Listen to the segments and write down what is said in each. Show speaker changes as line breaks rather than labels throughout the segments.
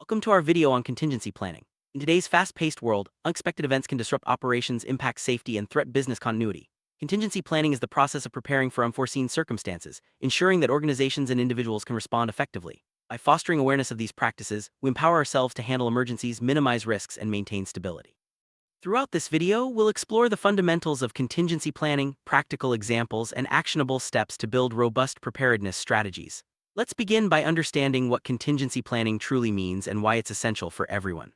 Welcome to our video on contingency planning. In today's fast-paced world, unexpected events can disrupt operations, impact safety, and threaten business continuity. Contingency planning is the process of preparing for unforeseen circumstances, ensuring that organizations and individuals can respond effectively. By fostering awareness of these practices, we empower ourselves to handle emergencies, minimize risks, and maintain stability. Throughout this video, we'll explore the fundamentals of contingency planning, practical examples, and actionable steps to build robust preparedness strategies. Let's begin by understanding what contingency planning truly means and why it's essential for everyone.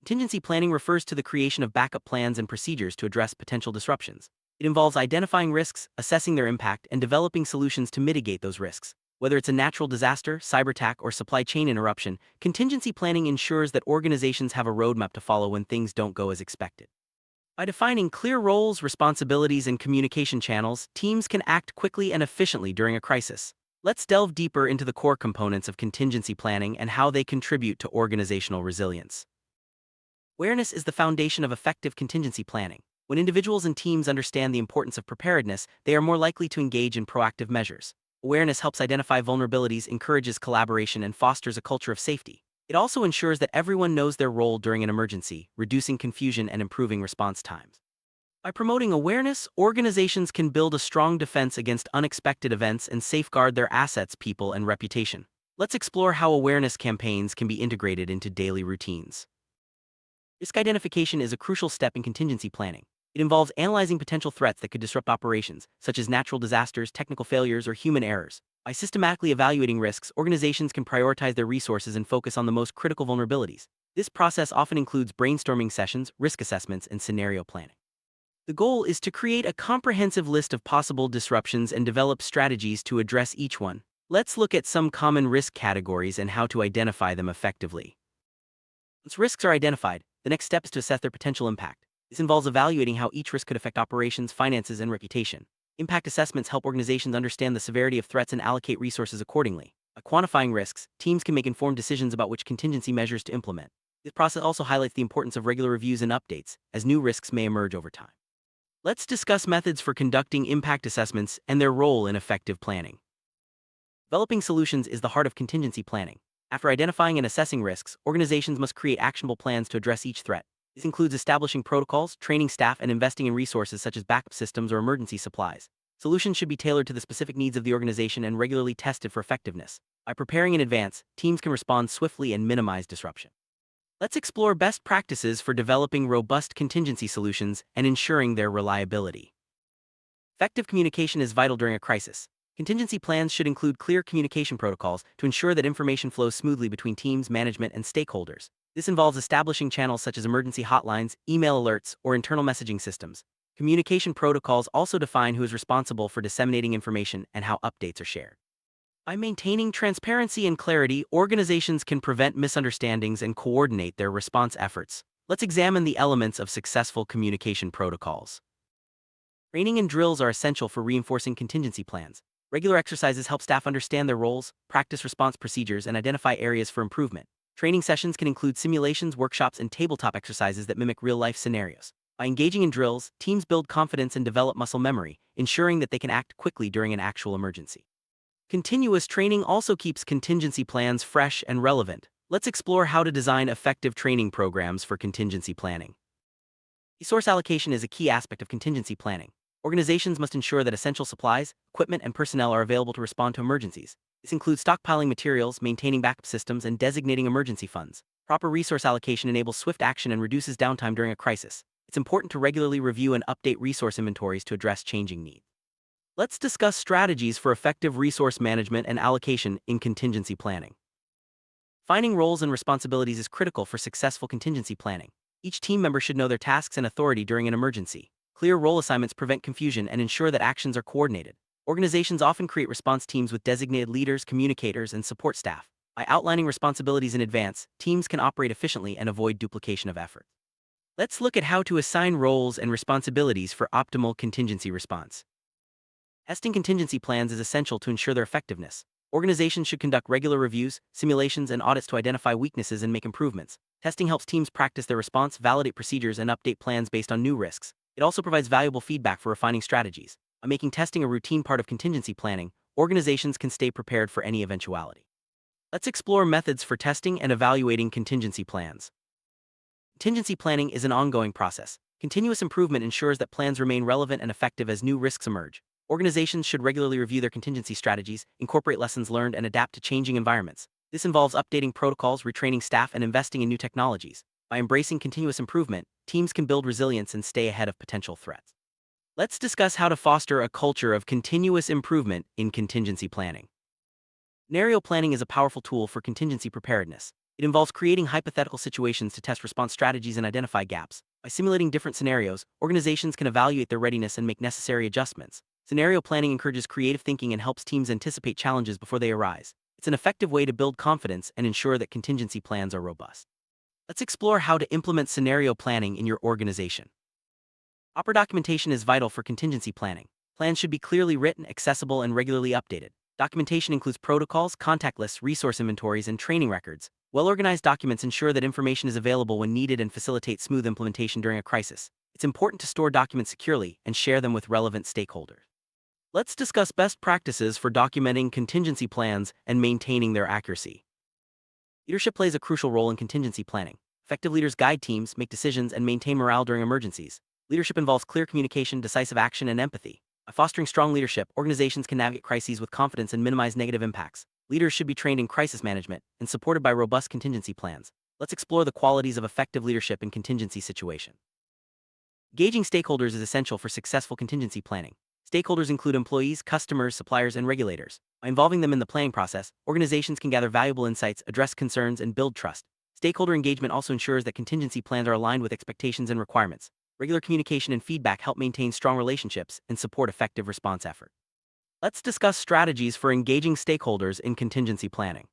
Contingency planning refers to the creation of backup plans and procedures to address potential disruptions. It involves identifying risks, assessing their impact, and developing solutions to mitigate those risks. Whether it's a natural disaster, cyber attack, or supply chain interruption, contingency planning ensures that organizations have a roadmap to follow when things don't go as expected. By defining clear roles, responsibilities, and communication channels, teams can act quickly and efficiently during a crisis. Let's delve deeper into the core components of contingency planning and how they contribute to organizational resilience. Awareness is the foundation of effective contingency planning. When individuals and teams understand the importance of preparedness, they are more likely to engage in proactive measures. Awareness helps identify vulnerabilities, encourages collaboration, and fosters a culture of safety. It also ensures that everyone knows their role during an emergency, reducing confusion and improving response times. By promoting awareness, organizations can build a strong defense against unexpected events and safeguard their assets, people, and reputation. Let's explore how awareness campaigns can be integrated into daily routines. Risk identification is a crucial step in contingency planning. It involves analyzing potential threats that could disrupt operations, such as natural disasters, technical failures, or human errors. By systematically evaluating risks, organizations can prioritize their resources and focus on the most critical vulnerabilities. This process often includes brainstorming sessions, risk assessments, and scenario planning. The goal is to create a comprehensive list of possible disruptions and develop strategies to address each one. Let's look at some common risk categories and how to identify them effectively. Once risks are identified, the next step is to assess their potential impact. This involves evaluating how each risk could affect operations, finances, and reputation. Impact assessments help organizations understand the severity of threats and allocate resources accordingly. By quantifying risks, teams can make informed decisions about which contingency measures to implement. This process also highlights the importance of regular reviews and updates, as new risks may emerge over time. Let's discuss methods for conducting impact assessments and their role in effective planning. Developing solutions is the heart of contingency planning. After identifying and assessing risks, organizations must create actionable plans to address each threat. This includes establishing protocols, training staff, and investing in resources such as backup systems or emergency supplies. Solutions should be tailored to the specific needs of the organization and regularly tested for effectiveness. By preparing in advance, teams can respond swiftly and minimize disruption. Let's explore best practices for developing robust contingency solutions and ensuring their reliability. Effective communication is vital during a crisis. Contingency plans should include clear communication protocols to ensure that information flows smoothly between teams, management, and stakeholders. This involves establishing channels such as emergency hotlines, email alerts, or internal messaging systems. Communication protocols also define who is responsible for disseminating information and how updates are shared. By maintaining transparency and clarity, organizations can prevent misunderstandings and coordinate their response efforts. Let's examine the elements of successful communication protocols. Training and drills are essential for reinforcing contingency plans. Regular exercises help staff understand their roles, practice response procedures, and identify areas for improvement. Training sessions can include simulations, workshops, and tabletop exercises that mimic real-life scenarios. By engaging in drills, teams build confidence and develop muscle memory, ensuring that they can act quickly during an actual emergency. Continuous training also keeps contingency plans fresh and relevant. Let's explore how to design effective training programs for contingency planning. Resource allocation is a key aspect of contingency planning. Organizations must ensure that essential supplies, equipment, and personnel are available to respond to emergencies. This includes stockpiling materials, maintaining backup systems, and designating emergency funds. Proper resource allocation enables swift action and reduces downtime during a crisis. It's important to regularly review and update resource inventories to address changing needs. Let's discuss strategies for effective resource management and allocation in contingency planning. Defining roles and responsibilities is critical for successful contingency planning. Each team member should know their tasks and authority during an emergency. Clear role assignments prevent confusion and ensure that actions are coordinated. Organizations often create response teams with designated leaders, communicators, and support staff. By outlining responsibilities in advance, teams can operate efficiently and avoid duplication of effort. Let's look at how to assign roles and responsibilities for optimal contingency response. Testing contingency plans is essential to ensure their effectiveness. Organizations should conduct regular reviews, simulations, and audits to identify weaknesses and make improvements. Testing helps teams practice their response, validate procedures, and update plans based on new risks. It also provides valuable feedback for refining strategies. By making testing a routine part of contingency planning, organizations can stay prepared for any eventuality. Let's explore methods for testing and evaluating contingency plans. Contingency planning is an ongoing process. Continuous improvement ensures that plans remain relevant and effective as new risks emerge. Organizations should regularly review their contingency strategies, incorporate lessons learned, and adapt to changing environments. This involves updating protocols, retraining staff, and investing in new technologies. By embracing continuous improvement, teams can build resilience and stay ahead of potential threats. Let's discuss how to foster a culture of continuous improvement in contingency planning. Scenario planning is a powerful tool for contingency preparedness. It involves creating hypothetical situations to test response strategies and identify gaps. By simulating different scenarios, organizations can evaluate their readiness and make necessary adjustments. Scenario planning encourages creative thinking and helps teams anticipate challenges before they arise. It's an effective way to build confidence and ensure that contingency plans are robust. Let's explore how to implement scenario planning in your organization. Proper documentation is vital for contingency planning. Plans should be clearly written, accessible, and regularly updated. Documentation includes protocols, contact lists, resource inventories, and training records. Well-organized documents ensure that information is available when needed and facilitate smooth implementation during a crisis. It's important to store documents securely and share them with relevant stakeholders. Let's discuss best practices for documenting contingency plans and maintaining their accuracy. Leadership plays a crucial role in contingency planning. Effective leaders guide teams, make decisions, and maintain morale during emergencies. Leadership involves clear communication, decisive action, and empathy. By fostering strong leadership, organizations can navigate crises with confidence and minimize negative impacts. Leaders should be trained in crisis management and supported by robust contingency plans. Let's explore the qualities of effective leadership in contingency situations. Engaging stakeholders is essential for successful contingency planning. Stakeholders include employees, customers, suppliers, and regulators. By involving them in the planning process, organizations can gather valuable insights, address concerns, and build trust. Stakeholder engagement also ensures that contingency plans are aligned with expectations and requirements. Regular communication and feedback help maintain strong relationships and support effective response efforts. Let's discuss strategies for engaging stakeholders in contingency planning.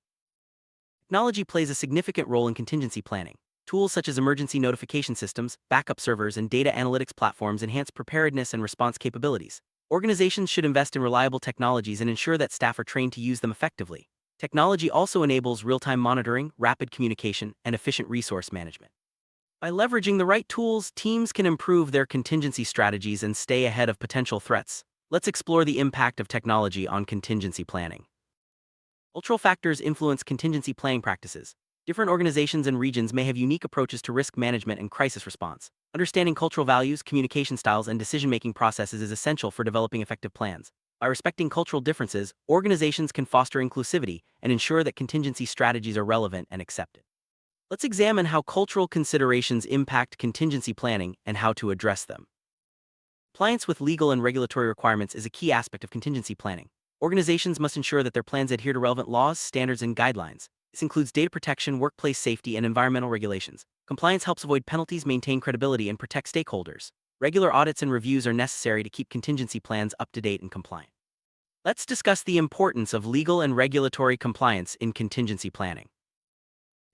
Technology plays a significant role in contingency planning. Tools such as emergency notification systems, backup servers, and data analytics platforms enhance preparedness and response capabilities. Organizations should invest in reliable technologies and ensure that staff are trained to use them effectively. Technology also enables real-time monitoring, rapid communication, and efficient resource management. By leveraging the right tools, teams can improve their contingency strategies and stay ahead of potential threats. Let's explore the impact of technology on contingency planning. Cultural factors influence contingency planning practices. Different organizations and regions may have unique approaches to risk management and crisis response. Understanding cultural values, communication styles, and decision-making processes is essential for developing effective plans. By respecting cultural differences, organizations can foster inclusivity and ensure that contingency strategies are relevant and accepted. Let's examine how cultural considerations impact contingency planning and how to address them. Compliance with legal and regulatory requirements is a key aspect of contingency planning. Organizations must ensure that their plans adhere to relevant laws, standards, and guidelines. This includes data protection, workplace safety, and environmental regulations. Compliance helps avoid penalties, maintain credibility, and protect stakeholders. Regular audits and reviews are necessary to keep contingency plans up to date and compliant. Let's discuss the importance of legal and regulatory compliance in contingency planning.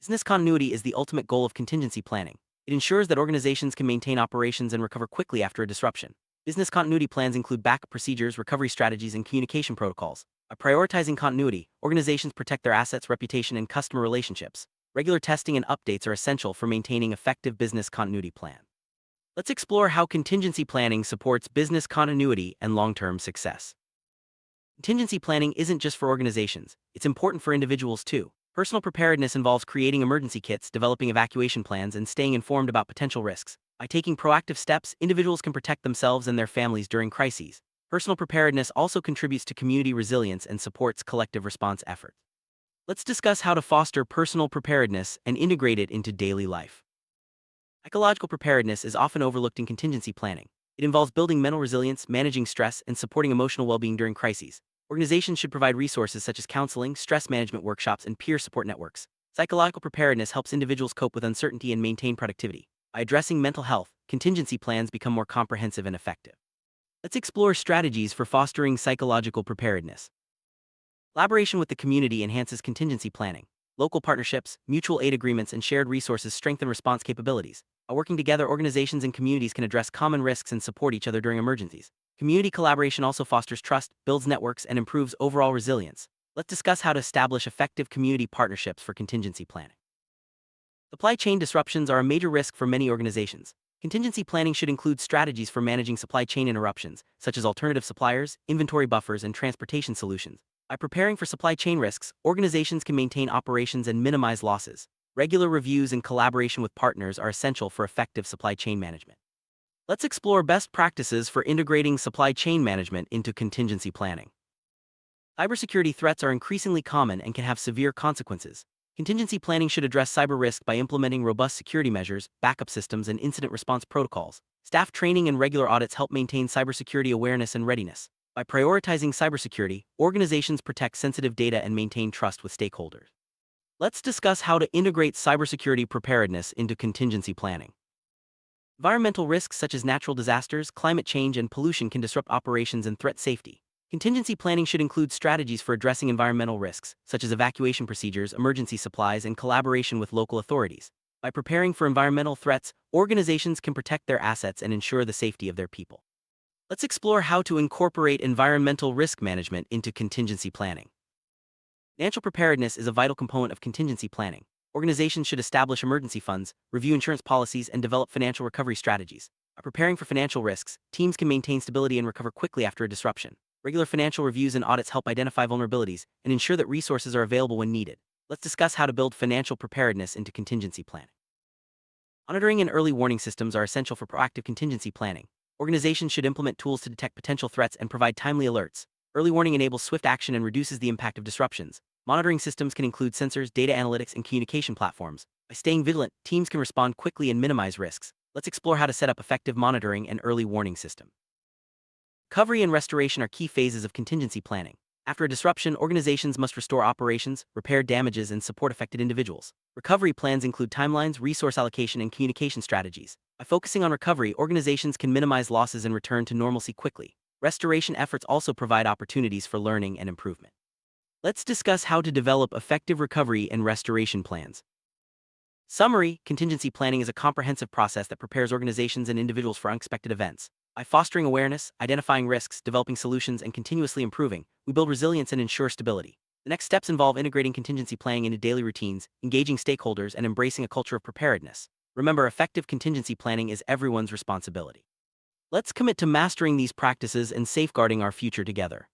Business continuity is the ultimate goal of contingency planning. It ensures that organizations can maintain operations and recover quickly after a disruption. Business continuity plans include backup procedures, recovery strategies, and communication protocols. By prioritizing continuity, organizations protect their assets, reputation, and customer relationships. Regular testing and updates are essential for maintaining effective business continuity plans. Let's explore how contingency planning supports business continuity and long-term success. Contingency planning isn't just for organizations, it's important for individuals too. Personal preparedness involves creating emergency kits, developing evacuation plans, and staying informed about potential risks. By taking proactive steps, individuals can protect themselves and their families during crises. Personal preparedness also contributes to community resilience and supports collective response efforts. Let's discuss how to foster personal preparedness and integrate it into daily life. Psychological preparedness is often overlooked in contingency planning. It involves building mental resilience, managing stress, and supporting emotional well-being during crises. Organizations should provide resources such as counseling, stress management workshops, and peer support networks. Psychological preparedness helps individuals cope with uncertainty and maintain productivity. By addressing mental health, contingency plans become more comprehensive and effective. Let's explore strategies for fostering psychological preparedness. Collaboration with the community enhances contingency planning. Local partnerships, mutual aid agreements, and shared resources strengthen response capabilities. By working together, organizations and communities can address common risks and support each other during emergencies. Community collaboration also fosters trust, builds networks, and improves overall resilience. Let's discuss how to establish effective community partnerships for contingency planning. Supply chain disruptions are a major risk for many organizations. Contingency planning should include strategies for managing supply chain interruptions, such as alternative suppliers, inventory buffers, and transportation solutions. By preparing for supply chain risks, organizations can maintain operations and minimize losses. Regular reviews and collaboration with partners are essential for effective supply chain management. Let's explore best practices for integrating supply chain management into contingency planning. Cybersecurity threats are increasingly common and can have severe consequences. Contingency planning should address cyber risk by implementing robust security measures, backup systems, and incident response protocols. Staff training and regular audits help maintain cybersecurity awareness and readiness. By prioritizing cybersecurity, organizations protect sensitive data and maintain trust with stakeholders. Let's discuss how to integrate cybersecurity preparedness into contingency planning. Environmental risks such as natural disasters, climate change, and pollution can disrupt operations and threat safety. Contingency planning should include strategies for addressing environmental risks, such as evacuation procedures, emergency supplies, and collaboration with local authorities. By preparing for environmental threats, organizations can protect their assets and ensure the safety of their people. Let's explore how to incorporate environmental risk management into contingency planning. Financial preparedness is a vital component of contingency planning. Organizations should establish emergency funds, review insurance policies, and develop financial recovery strategies. By preparing for financial risks, teams can maintain stability and recover quickly after a disruption. Regular financial reviews and audits help identify vulnerabilities and ensure that resources are available when needed. Let's discuss how to build financial preparedness into contingency planning. Monitoring and early warning systems are essential for proactive contingency planning. Organizations should implement tools to detect potential threats and provide timely alerts. Early warning enables swift action and reduces the impact of disruptions. Monitoring systems can include sensors, data analytics, and communication platforms. By staying vigilant, teams can respond quickly and minimize risks. Let's explore how to set up effective monitoring and early warning systems. Recovery and restoration are key phases of contingency planning. After a disruption, organizations must restore operations, repair damages, and support affected individuals. Recovery plans include timelines, resource allocation, and communication strategies. By focusing on recovery, organizations can minimize losses and return to normalcy quickly. Restoration efforts also provide opportunities for learning and improvement. Let's discuss how to develop effective recovery and restoration plans. Summary: contingency planning is a comprehensive process that prepares organizations and individuals for unexpected events. By fostering awareness, identifying risks, developing solutions, and continuously improving, we build resilience and ensure stability. The next steps involve integrating contingency planning into daily routines, engaging stakeholders, and embracing a culture of preparedness. Remember, effective contingency planning is everyone's responsibility. Let's commit to mastering these practices and safeguarding our future together.